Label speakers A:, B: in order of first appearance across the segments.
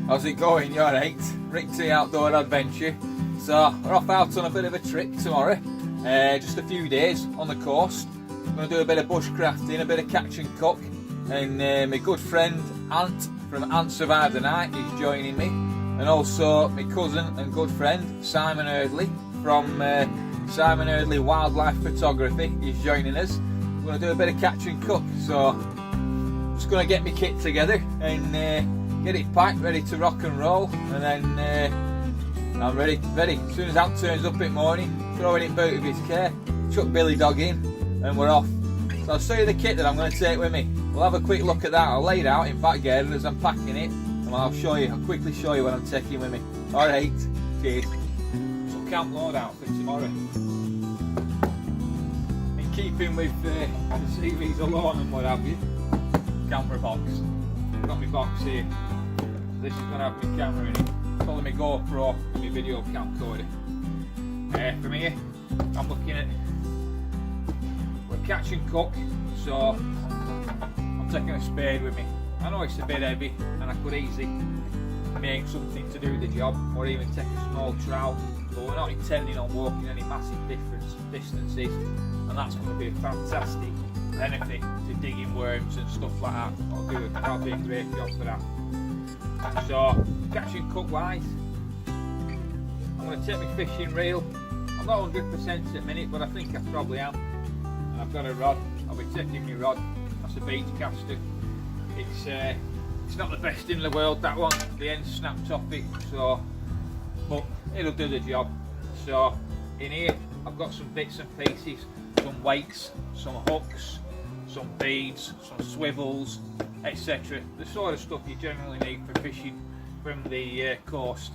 A: How's it going? You alright? Rick T Outdoor Adventure. So we're off out on a bit of a trip tomorrow. Just a few days on the coast. I'm going to do a bit of bushcrafting, a bit of catch and cook. And my good friend Ant from Ant Survive the Night is joining me. And also my cousin and good friend Simon Eardley from Simon Eardley Wildlife Photography is joining us. We're going to do a bit of catch and cook. So just going to get my kit together and get it packed, ready to rock and roll, and then I'm ready. As soon as Ant turns up in the morning, throwing it boot of his care, chuck Billy Dog in, and we're off. So I'll show you the kit that I'm going to take with me. We'll have a quick look at that. I'll lay it out in back garden as I'm packing it, and I'll quickly show you what I'm taking with me. Alright, cheers. So camp loadout for tomorrow. In keeping with the series alone and what have you, camera box. I've got my box here. This is going to have my camera in it. Follow my GoPro and my video camcorder. From here, I'm looking at catch and cook, so I'm taking a spade with me. I know it's a bit heavy and I could easily make something to do the job, or even take a small trout, but we're not intending on walking any massive distances, and that's going to be a fantastic benefit to digging worms and stuff like that. That'll be a great job for that. So catch and cook wise, I'm going to take my fishing reel. I'm not 100% at the minute, but I think I probably am. And I've got a rod. I'll be taking my rod. That's a beach caster. It's not the best in the world, that one. The end snapped off it, so, but it'll do the job. So in here I've got some bits and pieces, some weights, some hooks, some beads, some swivels, etc. The sort of stuff you generally need for fishing from the coast.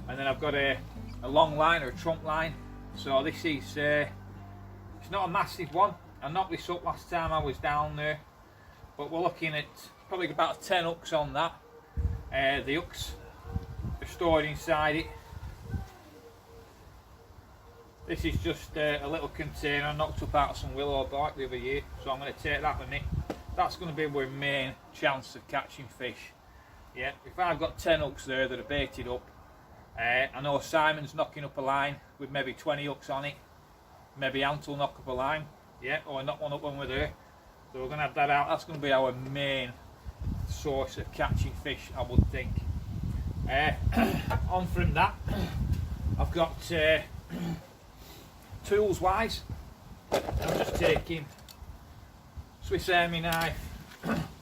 A: And then I've got a long line or a trunk line. So this is it's not a massive one. I knocked this up last time I was down there, but we're looking at probably about 10 hooks on that. The hooks are stored inside it. This is just a little container I knocked up out of some willow bark the other year, so I'm going to take that with me. That's going to be my main chance of catching fish. Yeah, if I've got 10 hooks there that are baited up, I know Simon's knocking up a line with maybe 20 hooks on it. Maybe Ant will knock up a line, yeah, or knock one up when we're there. So we're going to have that out. That's going to be our main source of catching fish, I would think. On from that, I've got tools wise, I'm just taking Swiss Army knife,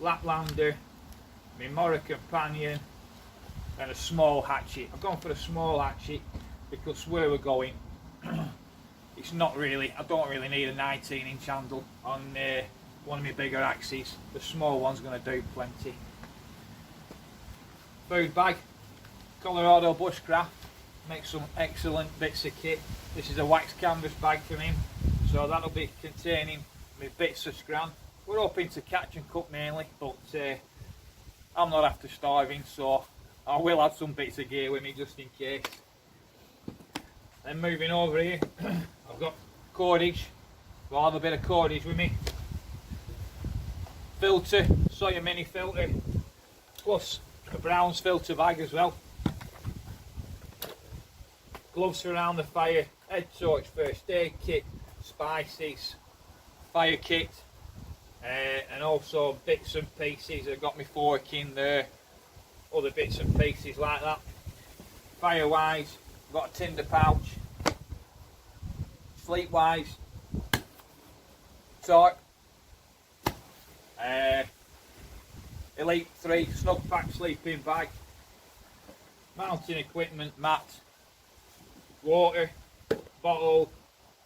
A: Laplander, my Mora companion, and a small hatchet. I've gone for a small hatchet because where we're going, it's not really, I don't really need a 19-inch handle on one of my bigger axes. The small one's going to do plenty. Food bag, Colorado Bushcraft, makes some excellent bits of kit. This is a wax canvas bag from him, so that'll be containing my bits of scran. We're hoping to catch and cook mainly, but I'm not after starving, so I will have some bits of gear with me just in case. Then moving over here, I've got cordage. I'll have a bit of cordage with me. Filter, Sawyer mini filter, plus a Brown's filter bag as well. Gloves around the fire, head torch, first aid kit, spices, fire kit, and also bits and pieces. I've got my fork in there, other bits and pieces like that. Fire wise, I've got a tinder pouch. Sleep wise, tarp, Elite 3 snug pack sleeping bag, mounting equipment, mat, water, bottle,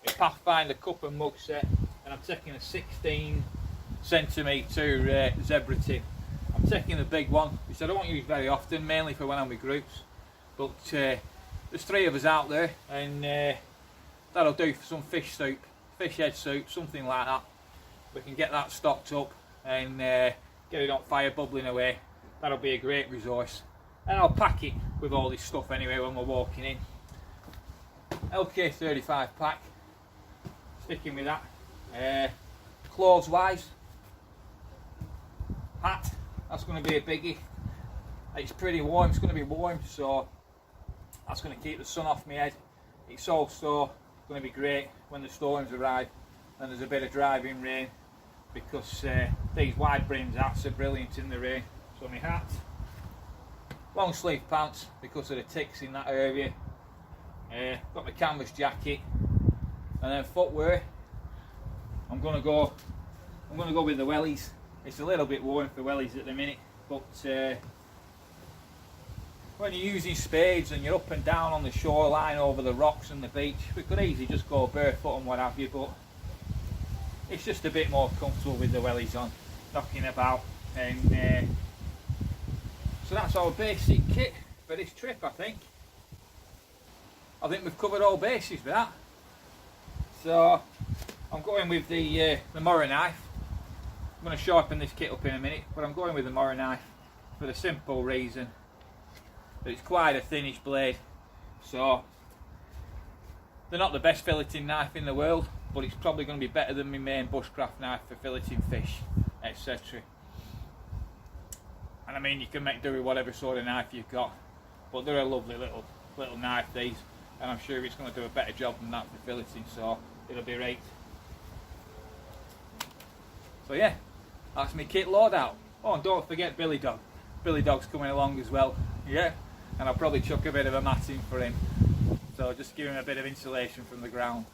A: a Pathfinder cup and mug set, and I'm taking a 16cm zebra tin. I'm taking the big one, which I don't use very often, mainly for when I'm with groups, but there's 3 of us out there, and that'll do for some fish soup, fish head soup, something like that. We can get that stocked up and get it on fire bubbling away. That'll be a great resource. And I'll pack it with all this stuff anyway when we're walking in. LK35 pack, sticking with that. Clothes wise, hat, that's going to be a biggie. it's pretty warm, it's going to be warm, so that's going to keep the sun off my head. It's also going to be great when the storms arrive and there's a bit of driving rain, because these wide brimmed hats are brilliant in the rain. So my hat, long sleeve pants because of the ticks in that area, got my canvas jacket, and then footwear. I'm gonna go with the wellies. It's a little bit warm for wellies at the minute, but when you're using spades and you're up and down on the shoreline over the rocks and the beach, we could easily just go barefoot and what have you, but it's just a bit more comfortable with the wellies on, knocking about. And so that's our basic kit for this trip. I think we've covered all bases with that. So I'm going with the Mora knife. I'm going to sharpen this kit up in a minute, but I'm going with the Mora knife for the simple reason that it's quite a thinnish blade. So they're not the best filleting knife in the world, but it's probably going to be better than my main bushcraft knife for filleting fish, etc. And I mean, you can make do with whatever sort of knife you've got, but they're a lovely little knife, these, and I'm sure it's going to do a better job than that for filleting, so it'll be right. So yeah, that's my kit loadout. Oh, and don't forget Billy Dog. Billy Dog's coming along as well, yeah, and I'll probably chuck a bit of a mat in for him, so just give him a bit of insulation from the ground.